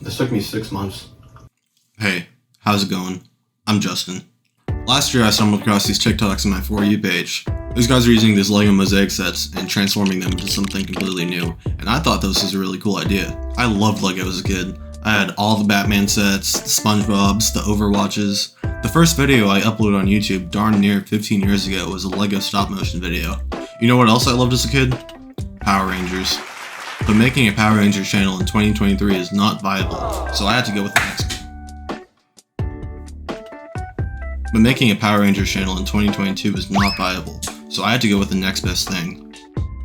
This took me 6 months. Hey, how's it going? I'm Justin. Last year I stumbled across these TikToks on my For You page. These guys are using these LEGO mosaic sets and transforming them into something completely new, and I thought this was a really cool idea. I loved LEGO as a kid. I had all the Batman sets, the SpongeBobs, the Overwatches. The first video I uploaded on YouTube darn near 15 years ago was a LEGO stop motion video. You know what else I loved as a kid? Power Rangers. But making a Power Rangers channel in 2023 is not viable, so I had to go with the next. But making a Power Rangers channel in 2022 is not viable, so I had to go with the next best thing.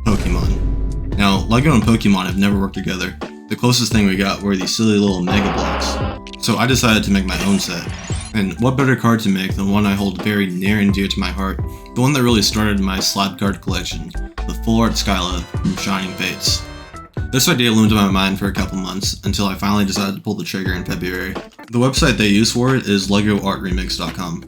Pokemon. Now, LEGO and Pokemon have never worked together. The closest thing we got were these silly little Mega Blocks. So I decided to make my own set. And what better card to make than one I hold very near and dear to my heart, the one that really started my slab card collection, the Full Art Skyla from Shining Fates. This idea loomed in my mind for a couple months until I finally decided to pull the trigger in February. The website they use for it is LegoArtRemix.com.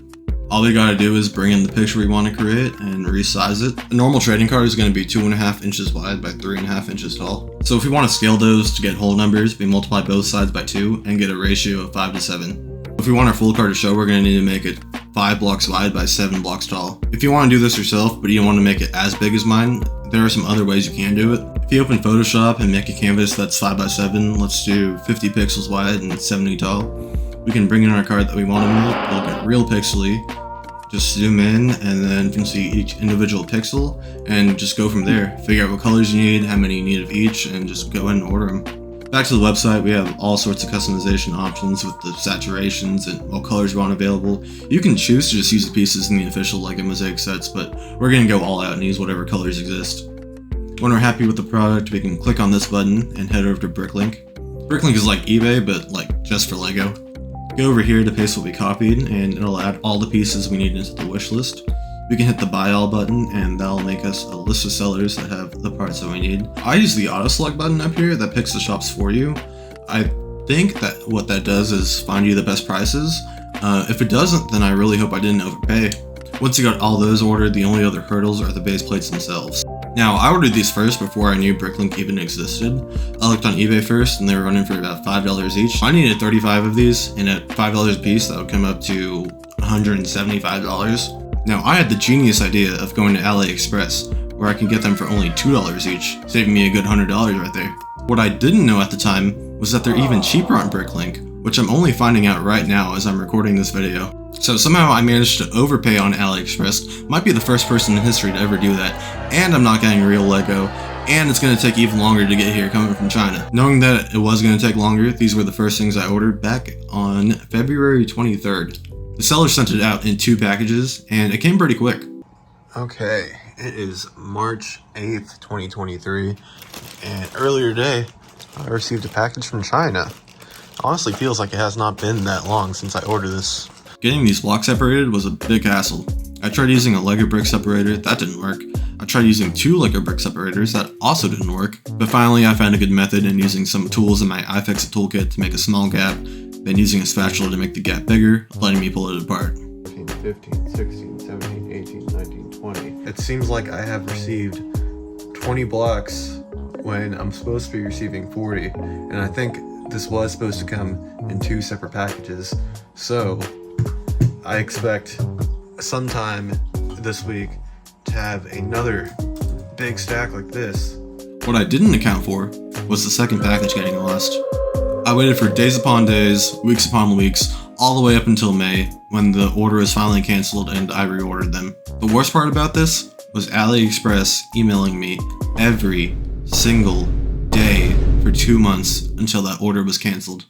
All we gotta do is bring in the picture we want to create and resize it. A normal trading card is going to be 2.5 inches wide by 3.5 inches tall. So if we want to scale those to get whole numbers, we multiply both sides by 2 and get a ratio of 5 to 7. If we want our full card to show, we're going to need to make it 5 blocks wide by 7 blocks tall. If you want to do this yourself, but you don't want to make it as big as mine, there are some other ways you can do it. If you open Photoshop and make a canvas that's 5 by 7, let's do 50 pixels wide and 70 tall. We can bring in our card that we want to make, it'll get real pixely. Just zoom in and then you can see each individual pixel and just go from there. Figure out what colors you need, how many you need of each, and just go ahead and order them. Back to the website, we have all sorts of customization options with the saturations and what colors you want available. You can choose to just use the pieces in the official LEGO mosaic sets, but we're going to go all out and use whatever colors exist. When we're happy with the product, we can click on this button and head over to Bricklink. Bricklink is like eBay, but like just for LEGO. Go over here to paste what we copied, and it'll add all the pieces we need into the wish list. We can hit the buy all button, and that'll make us a list of sellers that have the parts that we need. I use the auto select button up here that picks the shops for you. I think that what that does is find you the best prices. If it doesn't, then I really hope I didn't overpay. Once you got all those ordered, the only other hurdles are the base plates themselves. Now, I ordered these first before I knew Bricklink even existed. I looked on eBay first, and they were running for about $5 each. I needed 35 of these, and at $5 a piece, that would come up to $175. Now, I had the genius idea of going to AliExpress, where I can get them for only $2 each, saving me a good $100 right there. What I didn't know at the time was that they're even cheaper on Bricklink, which I'm only finding out right now as I'm recording this video. So somehow I managed to overpay on AliExpress, might be the first person in history to ever do that, and I'm not getting real LEGO, and it's going to take even longer to get here coming from China. Knowing that it was going to take longer, these were the first things I ordered back on February 23rd. The seller sent it out in 2 packages, and it came pretty quick. Okay, it is March 8th, 2023, and earlier today, I received a package from China. Honestly feels like it has not been that long since I ordered this. Getting these blocks separated was a big hassle. I tried using a LEGO brick separator, that didn't work. I tried using 2 LEGO brick separators, that also didn't work. But finally I found a good method in using some tools in my iFixit toolkit to make a small gap, then using a spatula to make the gap bigger, letting me pull it apart. 14, 15, 16, 17, 18, 19, 20. It seems like I have received 20 blocks when I'm supposed to be receiving 40, and I think this was supposed to come in 2 separate packages, so I expect sometime this week to have another big stack like this. What I didn't account for was the second package getting lost. I waited for days upon days, weeks upon weeks, all the way up until May, when the order was finally canceled and I reordered them. The worst part about this was AliExpress emailing me every single day for 2 months until that order was canceled.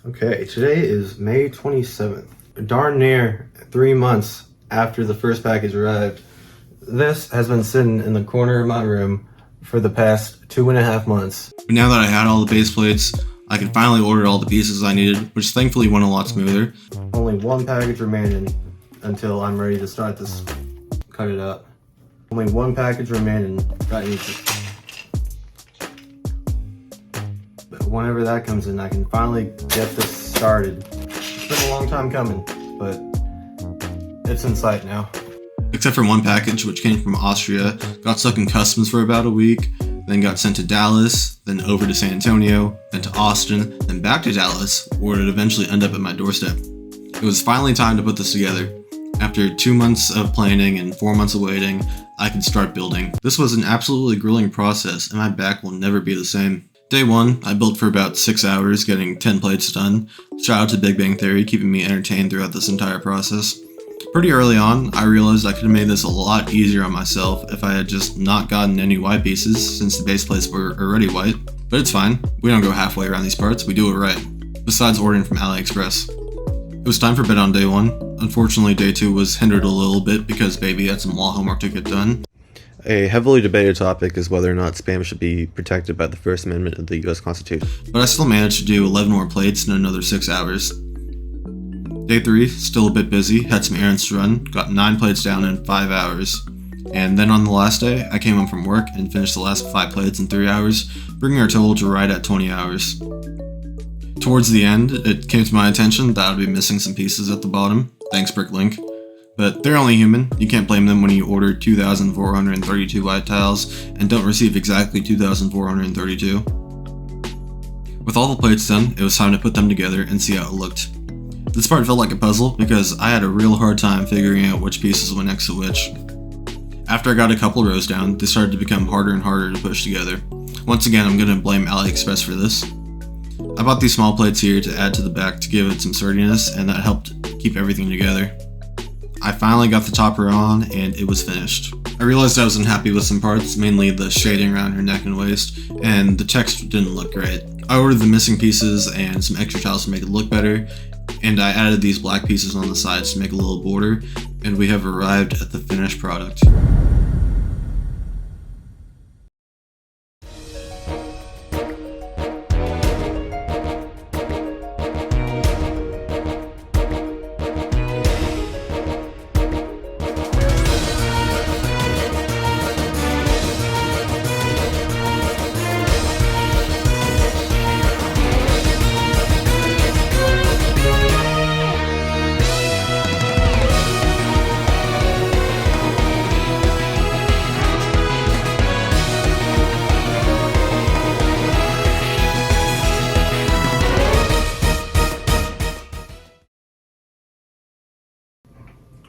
Okay, today is May 27th. Darn near 3 months after the first package arrived. This has been sitting in the corner of my room for the past 2.5 months. But now that I had all the base plates, I could finally order all the pieces I needed, which thankfully went a lot smoother. Only 1 package remaining until I'm ready to start this, cut it up. Only 1 package remaining that needs it. But whenever that comes in, I can finally get this started. It's been a long time coming, but it's in sight now. Except for 1 package, which came from Austria, got stuck in customs for about a week, then got sent to Dallas, then over to San Antonio, then to Austin, then back to Dallas, where it eventually ended up at my doorstep. It was finally time to put this together. After 2 months of planning and 4 months of waiting, I could start building. This was an absolutely grueling process, and my back will never be the same. Day 1, I built for about 6 hours, getting 10 plates done. Shout out to Big Bang Theory, keeping me entertained throughout this entire process. Pretty early on, I realized I could have made this a lot easier on myself if I had just not gotten any white pieces, since the base plates were already white. But it's fine, we don't go halfway around these parts, we do it right. Besides ordering from AliExpress. It was time for bed on day 1. Unfortunately, day 2 was hindered a little bit because baby had some law homework to get done. A heavily debated topic is whether or not spam should be protected by the First Amendment of the U.S. Constitution. But I still managed to do 11 more plates in another 6 hours. Day 3, still a bit busy, had some errands to run, got 9 plates down in 5 hours. And then on the last day, I came home from work and finished the last 5 plates in 3 hours, bringing our total to right at 20 hours. Towards the end, it came to my attention that I'd be missing some pieces at the bottom, thanks Bricklink. But they're only human, you can't blame them when you order 2,432 white tiles and don't receive exactly 2,432. With all the plates done, it was time to put them together and see how it looked. This part felt like a puzzle because I had a real hard time figuring out which pieces went next to which. After I got a couple rows down, they started to become harder and harder to push together. Once again, I'm going to blame AliExpress for this. I bought these small plates here to add to the back to give it some sturdiness, and that helped keep everything together. I finally got the top row on, and it was finished. I realized I was unhappy with some parts, mainly the shading around her neck and waist, and the text didn't look great. I ordered the missing pieces and some extra tiles to make it look better, and I added these black pieces on the sides to make a little border, and we have arrived at the finished product.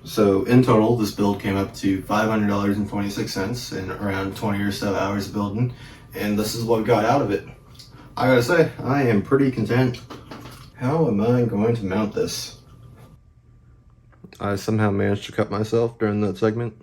So in total, this build came up to $500.26 in around 20 or so hours of building, and this is what we got out of it. I gotta say, I am pretty content. How am I going to mount this? I somehow managed to cut myself during that segment.